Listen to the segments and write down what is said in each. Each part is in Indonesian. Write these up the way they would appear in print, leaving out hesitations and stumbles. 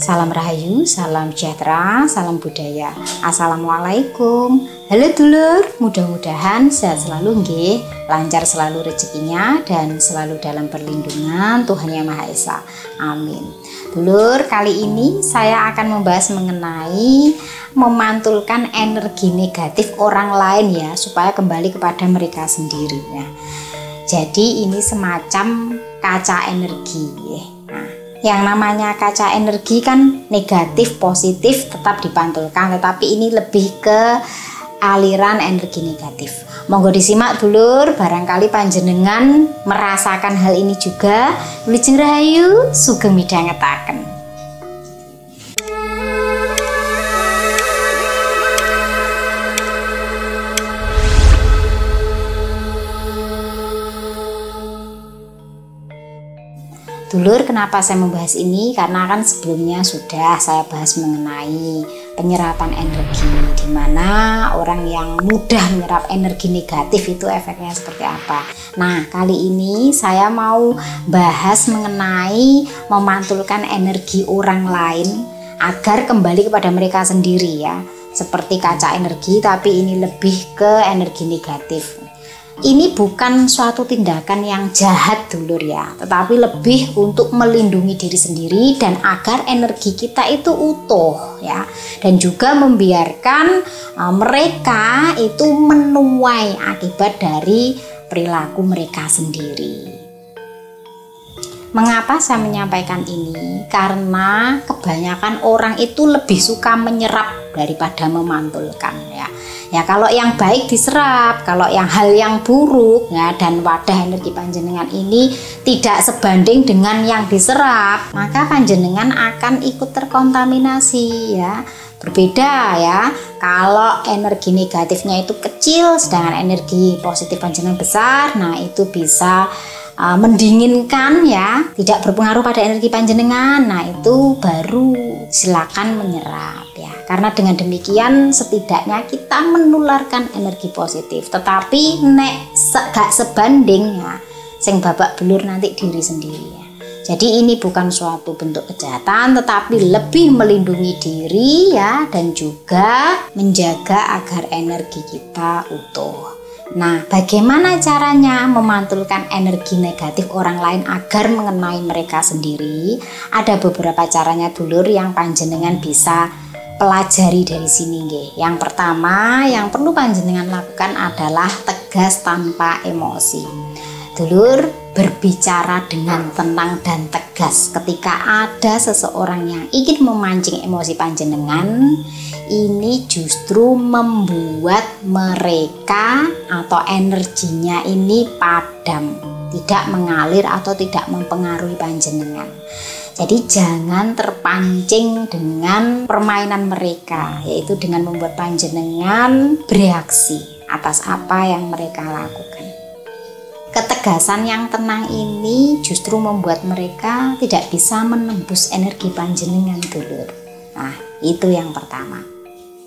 Salam Rahayu, salam sejahtera, salam budaya. Assalamualaikum. Halo dulur, mudah-mudahan sehat selalu nggih, lancar selalu rezekinya dan selalu dalam perlindungan Tuhan Yang Maha Esa. Amin. Dulur, kali ini saya akan membahas mengenai memantulkan energi negatif orang lain ya, supaya kembali kepada mereka sendiri ya. Jadi ini semacam kaca energi ya. Yang namanya kaca energi kan negatif positif tetap dipantulkan, tetapi ini lebih ke aliran energi negatif. Monggo disimak dulur, barangkali panjenengan merasakan hal ini juga. Wilujeng Rahayu, sugeng midhangetaken. Dulur, kenapa saya membahas ini? Karena kan sebelumnya sudah saya bahas mengenai penyerapan energi, di mana orang yang mudah menyerap energi negatif itu efeknya seperti apa. Nah, kali ini saya mau bahas mengenai memantulkan energi orang lain agar kembali kepada mereka sendiri ya. Seperti kaca energi, tapi ini lebih ke energi negatif. Ini bukan suatu tindakan yang jahat dulur ya, tetapi lebih untuk melindungi diri sendiri dan agar energi kita itu utuh ya, dan juga membiarkan mereka itu menuai akibat dari perilaku mereka sendiri. Mengapa saya menyampaikan ini? Karena kebanyakan orang itu lebih suka menyerap daripada memantulkan ya. Ya kalau yang baik diserap, kalau yang hal yang buruk ya, dan wadah energi panjenengan ini tidak sebanding dengan yang diserap, maka panjenengan akan ikut terkontaminasi ya. Berbeda ya, kalau energi negatifnya itu kecil sedangkan energi positif panjenengan besar, nah itu bisa mendinginkan ya, tidak berpengaruh pada energi panjenengan. Nah itu baru silakan menyerap ya, karena dengan demikian setidaknya kita menularkan energi positif. Tetapi nek gak sebanding ya, sing babak belur nanti diri sendiri ya. Jadi ini bukan suatu bentuk kejahatan, tetapi lebih melindungi diri ya, dan juga menjaga agar energi kita utuh. Nah, bagaimana caranya memantulkan energi negatif orang lain agar mengenai mereka sendiri? Ada beberapa caranya dulur yang panjenengan bisa pelajari dari sini nggih. Yang pertama yang perlu panjenengan lakukan adalah tegas tanpa emosi. Dulur, berbicara dengan tenang dan tegas ketika ada seseorang yang ingin memancing emosi panjenengan. Ini justru membuat mereka atau energinya ini padam, tidak mengalir atau tidak mempengaruhi panjenengan. Jadi jangan terpancing dengan permainan mereka, yaitu dengan membuat panjenengan bereaksi atas apa yang mereka lakukan. Ketegasan yang tenang ini justru membuat mereka tidak bisa menembus energi panjenengan dulur. Nah, itu yang pertama.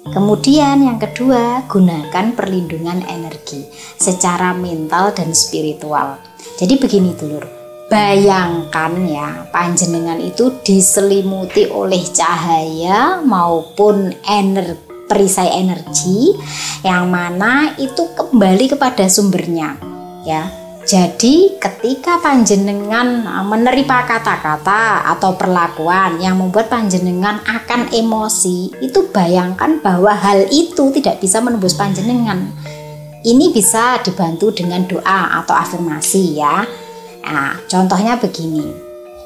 Kemudian yang kedua, gunakan perlindungan energi secara mental dan spiritual. Jadi begini dulur, bayangkan ya, panjenengan itu diselimuti oleh cahaya maupun perisai energi yang mana itu kembali kepada sumbernya ya. Jadi ketika panjenengan menerima kata-kata atau perlakuan yang membuat panjenengan akan emosi, itu bayangkan bahwa hal itu tidak bisa menembus panjenengan. Ini bisa dibantu dengan doa atau afirmasi ya. Nah, contohnya begini.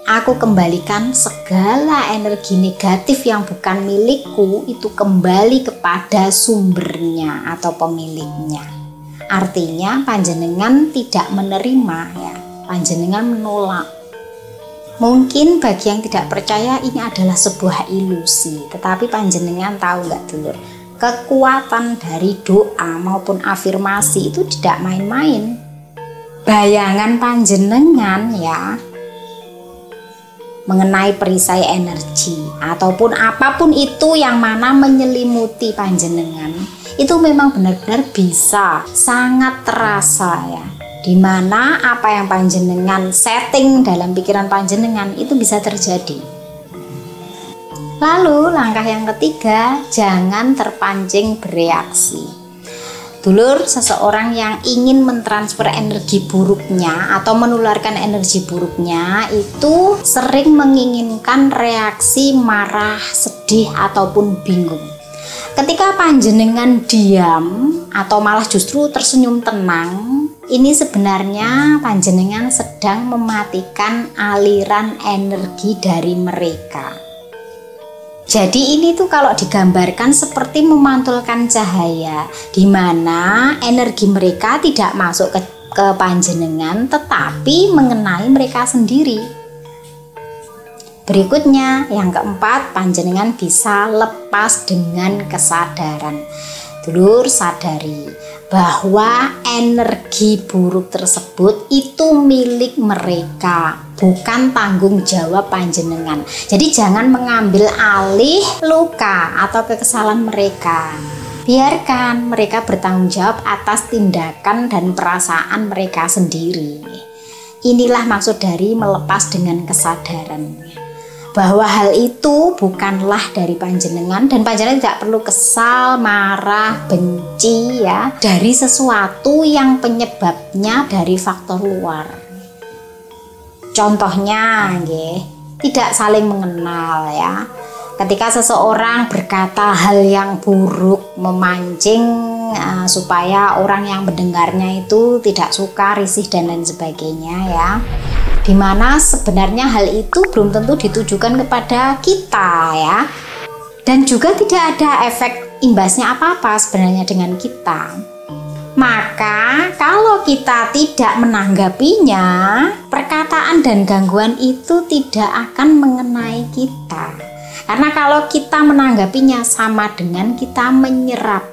Aku kembalikan segala energi negatif yang bukan milikku itu kembali kepada sumbernya atau pemiliknya. Artinya panjenengan tidak menerima ya, panjenengan menolak. Mungkin bagi yang tidak percaya ini adalah sebuah ilusi, tetapi panjenengan tahu nggak dulur, kekuatan dari doa maupun afirmasi itu tidak main-main. Bayangan panjenengan ya mengenai perisai energi ataupun apapun itu yang mana menyelimuti panjenengan, itu memang benar-benar bisa sangat terasa ya, dimana apa yang panjenengan setting dalam pikiran panjenengan itu bisa terjadi. Lalu langkah yang ketiga, jangan terpancing bereaksi. Dulur, seseorang yang ingin mentransfer energi buruknya atau menularkan energi buruknya itu sering menginginkan reaksi marah, sedih, ataupun bingung. Ketika panjenengan diam atau malah justru tersenyum tenang, ini sebenarnya panjenengan sedang mematikan aliran energi dari mereka. Jadi ini tuh kalau digambarkan seperti memantulkan cahaya, di mana energi mereka tidak masuk ke panjenengan tetapi mengenai mereka sendiri. Berikutnya, yang keempat, panjenengan bisa lepas dengan kesadaran. Dulur, sadari bahwa energi buruk tersebut itu milik mereka, bukan tanggung jawab panjenengan. Jadi jangan mengambil alih luka atau kekesalan mereka. Biarkan mereka bertanggung jawab atas tindakan dan perasaan mereka sendiri. Inilah maksud dari melepas dengan kesadaran, bahwa hal itu bukanlah dari panjenengan dan panjenengan tidak perlu kesal, marah, benci ya dari sesuatu yang penyebabnya dari faktor luar. Contohnya tidak saling mengenal ya. Ketika seseorang berkata hal yang buruk, memancing supaya orang yang mendengarnya itu tidak suka, risih dan lain sebagainya ya. Dimana sebenarnya hal itu belum tentu ditujukan kepada kita ya, dan juga tidak ada efek imbasnya apa-apa sebenarnya dengan kita. Maka kalau kita tidak menanggapinya, perkataan dan gangguan itu tidak akan mengenai kita. Karena kalau kita menanggapinya sama dengan kita menyerap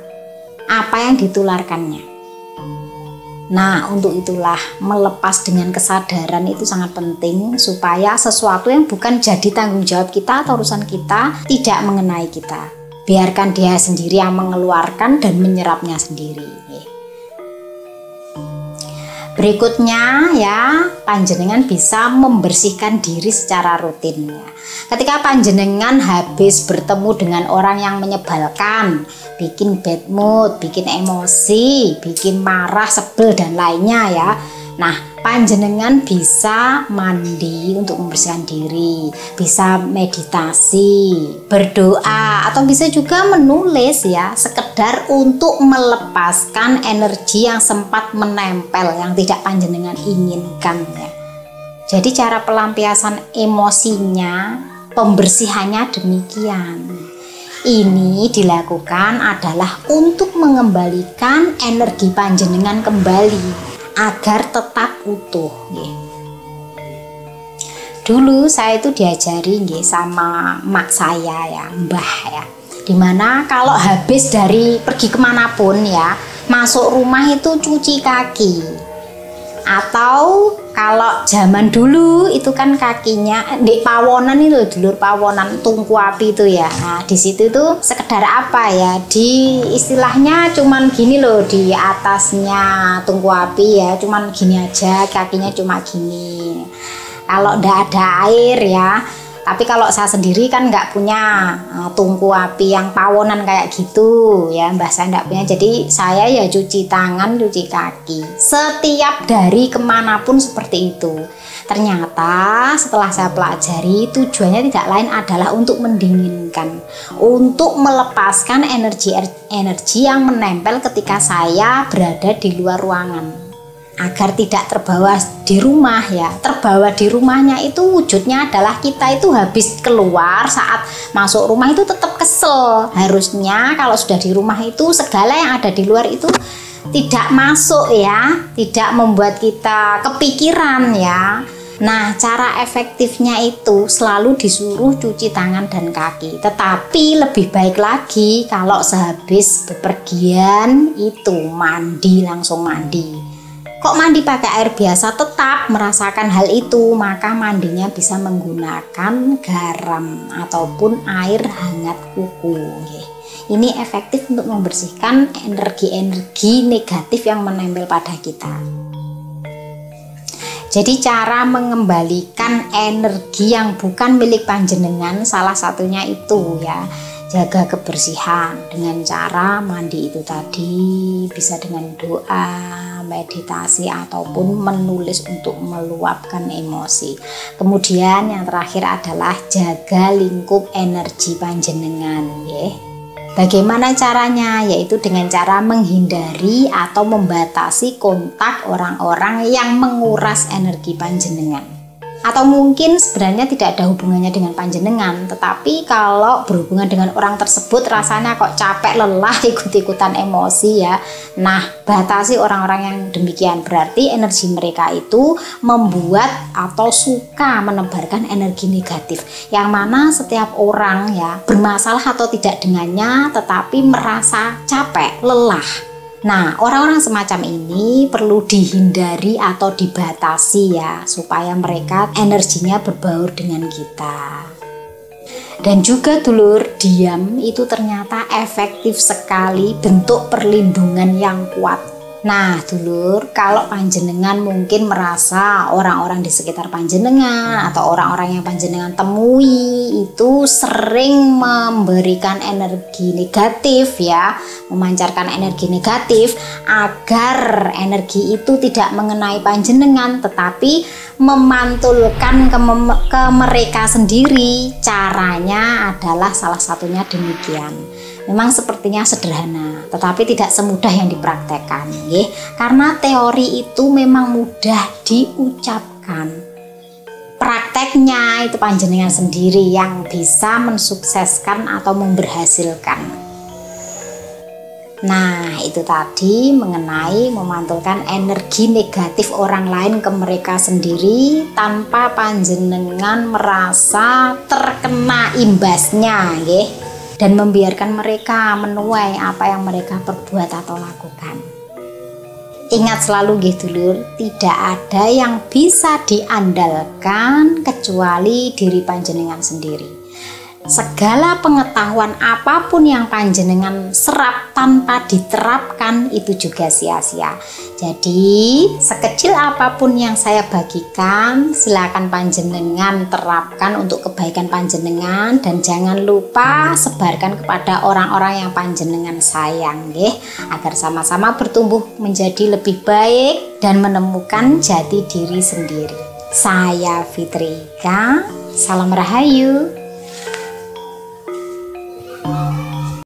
apa yang ditularkannya. Nah, untuk itulah melepas dengan kesadaran itu sangat penting supaya sesuatu yang bukan jadi tanggung jawab kita atau urusan kita tidak mengenai kita. Biarkan dia sendiri yang mengeluarkan dan menyerapnya sendiri. Berikutnya ya, panjenengan bisa membersihkan diri secara rutin ya. Ketika panjenengan habis bertemu dengan orang yang menyebalkan, bikin bad mood, bikin emosi, bikin marah, sebel dan lainnya ya. Nah, panjenengan bisa mandi untuk membersihkan diri, bisa meditasi, berdoa, atau bisa juga menulis ya, sekedar untuk melepaskan energi yang sempat menempel yang tidak panjenengan inginkan ya. Jadi cara pelampiasan emosinya, pembersihannya demikian. Ini dilakukan adalah untuk mengembalikan energi panjenengan kembali agar tetap utuh. Dulu saya itu diajari sama mak saya ya, mbah ya, dimana kalau habis dari pergi kemanapun ya, masuk rumah itu cuci kaki. Atau kalau zaman dulu itu kan kakinya di pawonan itu, dulur pawonan tungku api itu ya. Nah, di situ tuh sekedar apa ya? Di istilahnya cuman gini loh, di atasnya tungku api ya, cuman gini aja, kakinya cuma gini. Kalau ndak ada air ya. Tapi kalau saya sendiri kan nggak punya tungku api yang pawonan kayak gitu ya, mbah saya nggak punya. Jadi saya ya cuci tangan, cuci kaki setiap dari kemanapun seperti itu. Ternyata setelah saya pelajari, tujuannya tidak lain adalah untuk mendinginkan, untuk melepaskan energi yang menempel ketika saya berada di luar ruangan, agar tidak terbawa di rumah ya. Terbawa di rumahnya itu wujudnya adalah kita itu habis keluar, saat masuk rumah itu tetap kesel. Harusnya kalau sudah di rumah itu segala yang ada di luar itu tidak masuk ya, tidak membuat kita kepikiran ya. Nah, cara efektifnya itu selalu disuruh cuci tangan dan kaki. Tetapi lebih baik lagi kalau sehabis bepergian itu mandi, langsung mandi. Kok mandi pakai air biasa tetap merasakan hal itu, maka mandinya bisa menggunakan garam ataupun air hangat kuku. Ini efektif untuk membersihkan energi-energi negatif yang menempel pada kita. Jadi cara mengembalikan energi yang bukan milik panjenengan salah satunya itu ya, jaga kebersihan dengan cara mandi itu tadi, bisa dengan doa, meditasi ataupun menulis untuk meluapkan emosi. Kemudian yang terakhir adalah jaga lingkup energi panjenengan ya. Bagaimana caranya? Yaitu dengan cara menghindari atau membatasi kontak orang-orang yang menguras energi panjenengan. Atau mungkin sebenarnya tidak ada hubungannya dengan panjenengan, tetapi kalau berhubungan dengan orang tersebut rasanya kok capek, lelah, ikut-ikutan emosi ya. Nah, batasi orang-orang yang demikian, berarti energi mereka itu membuat atau suka menebarkan energi negatif, yang mana setiap orang ya bermasalah atau tidak dengannya tetapi merasa capek, lelah. Nah, orang-orang semacam ini perlu dihindari atau dibatasi ya, supaya mereka energinya berbaur dengan kita. Dan juga dulur, diam itu ternyata efektif sekali bentuk perlindungan yang kuat. Nah dulur, kalau panjenengan mungkin merasa orang-orang di sekitar panjenengan atau orang-orang yang panjenengan temui itu sering memberikan energi negatif ya, memancarkan energi negatif, agar energi itu tidak mengenai panjenengan tetapi memantulkan ke mereka sendiri. Caranya adalah salah satunya demikian. Memang sepertinya sederhana, tetapi tidak semudah yang dipraktekkan, ya. Karena teori itu memang mudah diucapkan. Prakteknya itu panjenengan sendiri yang bisa mensukseskan atau memberhasilkan. Nah, itu tadi mengenai memantulkan energi negatif orang lain ke mereka sendiri tanpa panjenengan merasa terkena imbasnya, ya. Dan membiarkan mereka menuai apa yang mereka perbuat atau lakukan. Ingat selalu nggih dulur, tidak ada yang bisa diandalkan kecuali diri panjenengan sendiri. Segala pengetahuan apapun yang panjenengan serap tanpa diterapkan itu juga sia-sia. Jadi sekecil apapun yang saya bagikan, silakan panjenengan terapkan untuk kebaikan panjenengan, dan jangan lupa sebarkan kepada orang-orang yang panjenengan sayang, nggih, agar sama-sama bertumbuh menjadi lebih baik dan menemukan jati diri sendiri. Saya Fitrika, salam rahayu.